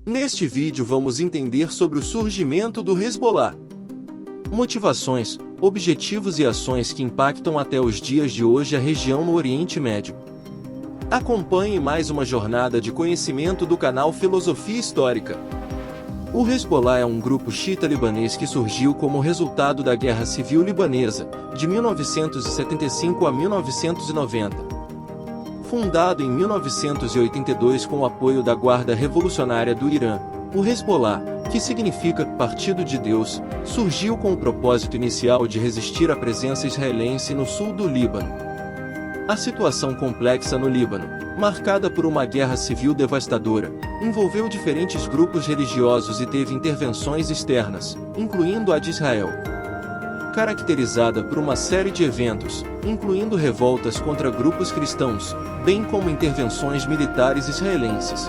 Neste vídeo vamos entender sobre o surgimento do Hezbollah. Motivações, objetivos e ações que impactam até os dias de hoje a região no Oriente Médio. Acompanhe mais uma jornada de conhecimento do canal Filosofia Histórica. O Hezbollah é um grupo xiita libanês que surgiu como resultado da Guerra Civil Libanesa, de 1975 a 1990. Fundado em 1982 com o apoio da Guarda Revolucionária do Irã, o Hezbollah, que significa Partido de Deus, surgiu com o propósito inicial de resistir à presença israelense no sul do Líbano. A situação complexa no Líbano, marcada por uma guerra civil devastadora, envolveu diferentes grupos religiosos e teve intervenções externas, incluindo a de Israel. Caracterizada por uma série de eventos, incluindo revoltas contra grupos cristãos, bem como intervenções militares israelenses.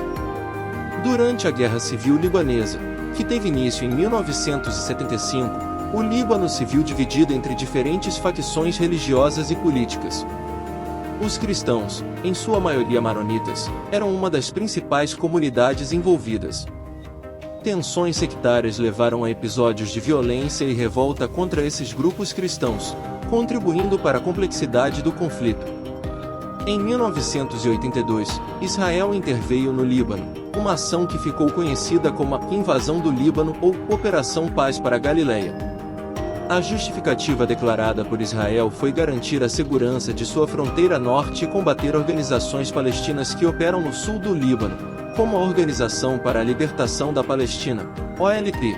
Durante a Guerra Civil Libanesa, que teve início em 1975, o Líbano se viu dividido entre diferentes facções religiosas e políticas. Os cristãos, em sua maioria maronitas, eram uma das principais comunidades envolvidas. Tensões sectárias levaram a episódios de violência e revolta contra esses grupos cristãos, contribuindo para a complexidade do conflito. Em 1982, Israel interveio no Líbano, uma ação que ficou conhecida como a Invasão do Líbano ou Operação Paz para a Galileia. A justificativa declarada por Israel foi garantir a segurança de sua fronteira norte e combater organizações palestinas que operam no sul do Líbano, como a Organização para a Libertação da Palestina, OLP.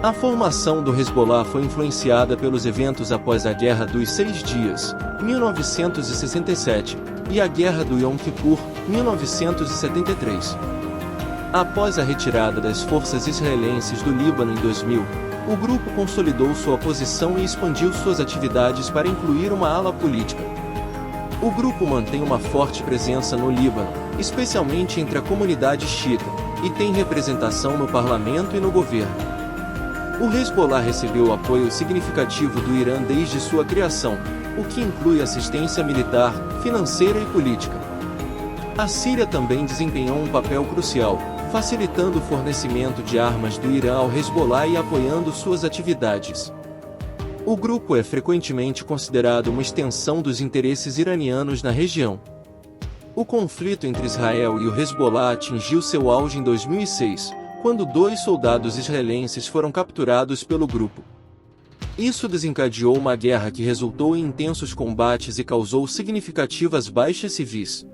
A formação do Hezbollah foi influenciada pelos eventos após a Guerra dos Seis Dias, 1967, e a Guerra do Yom Kippur, 1973. Após a retirada das forças israelenses do Líbano em 2000, o grupo consolidou sua posição e expandiu suas atividades para incluir uma ala política. O grupo mantém uma forte presença no Líbano, especialmente entre a comunidade xiita, e tem representação no parlamento e no governo. O Hezbollah recebeu apoio significativo do Irã desde sua criação, o que inclui assistência militar, financeira e política. A Síria também desempenhou um papel crucial, facilitando o fornecimento de armas do Irã ao Hezbollah e apoiando suas atividades. O grupo é frequentemente considerado uma extensão dos interesses iranianos na região. O conflito entre Israel e o Hezbollah atingiu seu auge em 2006, quando 2 soldados israelenses foram capturados pelo grupo. Isso desencadeou uma guerra que resultou em intensos combates e causou significativas baixas civis.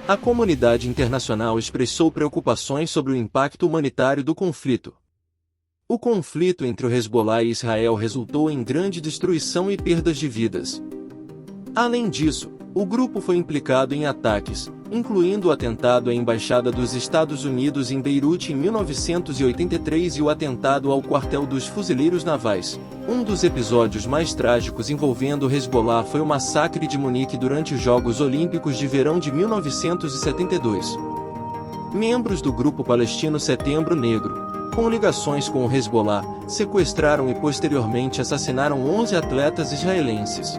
A comunidade internacional expressou preocupações sobre o impacto humanitário do conflito. O conflito entre o Hezbollah e Israel resultou em grande destruição e perdas de vidas. Além disso, o grupo foi implicado em ataques, incluindo o atentado à Embaixada dos Estados Unidos em Beirute em 1983 e o atentado ao quartel dos fuzileiros navais. Um dos episódios mais trágicos envolvendo o Hezbollah foi o massacre de Munique durante os Jogos Olímpicos de Verão de 1972. Membros do grupo palestino Setembro Negro, com ligações com o Hezbollah, sequestraram e posteriormente assassinaram 11 atletas israelenses.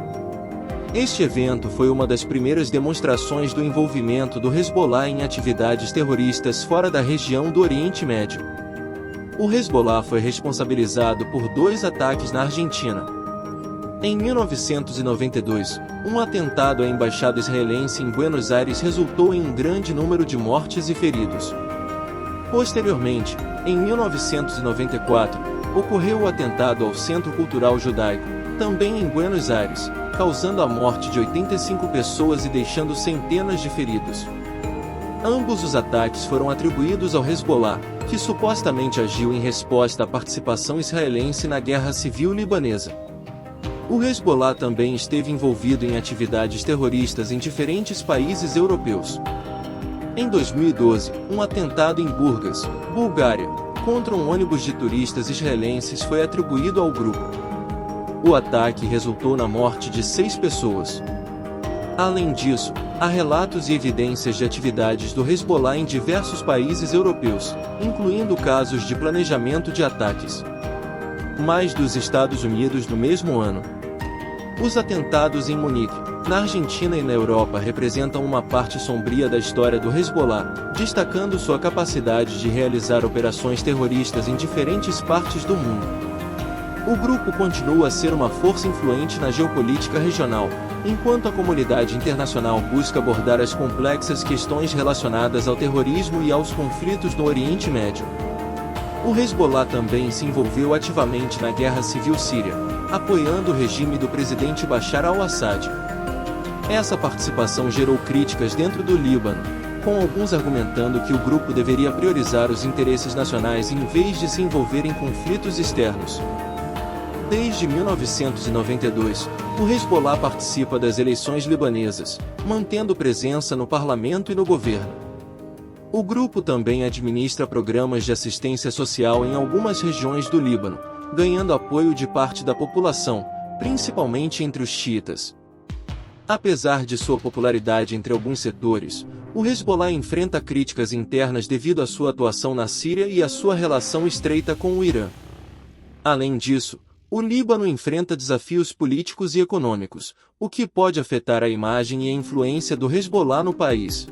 Este evento foi uma das primeiras demonstrações do envolvimento do Hezbollah em atividades terroristas fora da região do Oriente Médio. O Hezbollah foi responsabilizado por 2 ataques na Argentina. Em 1992, um atentado à embaixada israelense em Buenos Aires resultou em um grande número de mortes e feridos. Posteriormente, em 1994, ocorreu o atentado ao Centro Cultural Judaico, também em Buenos Aires, causando a morte de 85 pessoas e deixando centenas de feridos. Ambos os ataques foram atribuídos ao Hezbollah, que supostamente agiu em resposta à participação israelense na Guerra Civil Libanesa. O Hezbollah também esteve envolvido em atividades terroristas em diferentes países europeus. Em 2012, um atentado em Burgas, Bulgária, contra um ônibus de turistas israelenses foi atribuído ao grupo. O ataque resultou na morte de 6 pessoas. Além disso, há relatos e evidências de atividades do Hezbollah em diversos países europeus, incluindo casos de planejamento de ataques. Mais dos Estados Unidos no mesmo ano. Os atentados em Munique, na Argentina e na Europa representam uma parte sombria da história do Hezbollah, destacando sua capacidade de realizar operações terroristas em diferentes partes do mundo. O grupo continua a ser uma força influente na geopolítica regional, enquanto a comunidade internacional busca abordar as complexas questões relacionadas ao terrorismo e aos conflitos no Oriente Médio. O Hezbollah também se envolveu ativamente na Guerra Civil Síria, apoiando o regime do presidente Bashar al-Assad. Essa participação gerou críticas dentro do Líbano, com alguns argumentando que o grupo deveria priorizar os interesses nacionais em vez de se envolver em conflitos externos. Desde 1992, o Hezbollah participa das eleições libanesas, mantendo presença no parlamento e no governo. O grupo também administra programas de assistência social em algumas regiões do Líbano, ganhando apoio de parte da população, principalmente entre os xiitas. Apesar de sua popularidade entre alguns setores, o Hezbollah enfrenta críticas internas devido à sua atuação na Síria e à sua relação estreita com o Irã. Além disso, o Líbano enfrenta desafios políticos e econômicos, o que pode afetar a imagem e a influência do Hezbollah no país.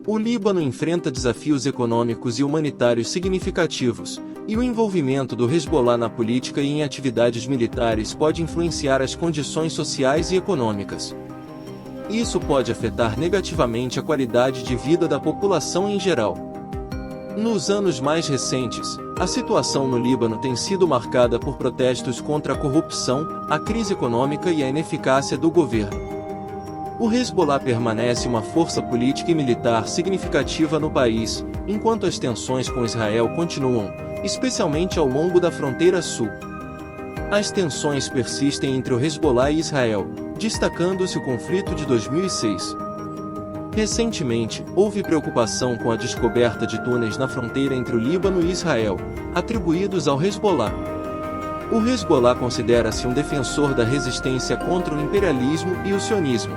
O Líbano enfrenta desafios econômicos e humanitários significativos, e o envolvimento do Hezbollah na política e em atividades militares pode influenciar as condições sociais e econômicas. Isso pode afetar negativamente a qualidade de vida da população em geral. Nos anos mais recentes, a situação no Líbano tem sido marcada por protestos contra a corrupção, a crise econômica e a ineficácia do governo. O Hezbollah permanece uma força política e militar significativa no país, enquanto as tensões com Israel continuam, especialmente ao longo da fronteira sul. As tensões persistem entre o Hezbollah e Israel, destacando-se o conflito de 2006. Recentemente, houve preocupação com a descoberta de túneis na fronteira entre o Líbano e Israel, atribuídos ao Hezbollah. O Hezbollah considera-se um defensor da resistência contra o imperialismo e o sionismo.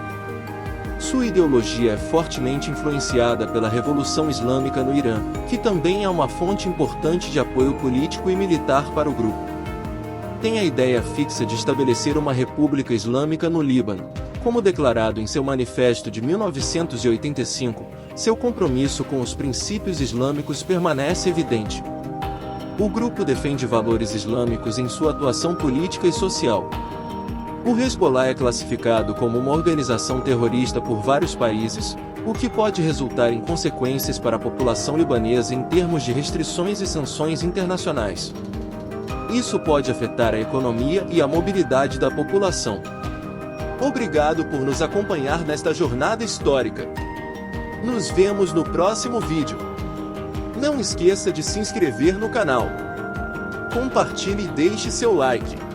Sua ideologia é fortemente influenciada pela Revolução Islâmica no Irã, que também é uma fonte importante de apoio político e militar para o grupo. Tem a ideia fixa de estabelecer uma república islâmica no Líbano. Como declarado em seu manifesto de 1985, seu compromisso com os princípios islâmicos permanece evidente. O grupo defende valores islâmicos em sua atuação política e social. O Hezbollah é classificado como uma organização terrorista por vários países, o que pode resultar em consequências para a população libanesa em termos de restrições e sanções internacionais. Isso pode afetar a economia e a mobilidade da população. Obrigado por nos acompanhar nesta jornada histórica. Nos vemos no próximo vídeo. Não esqueça de se inscrever no canal. Compartilhe e deixe seu like.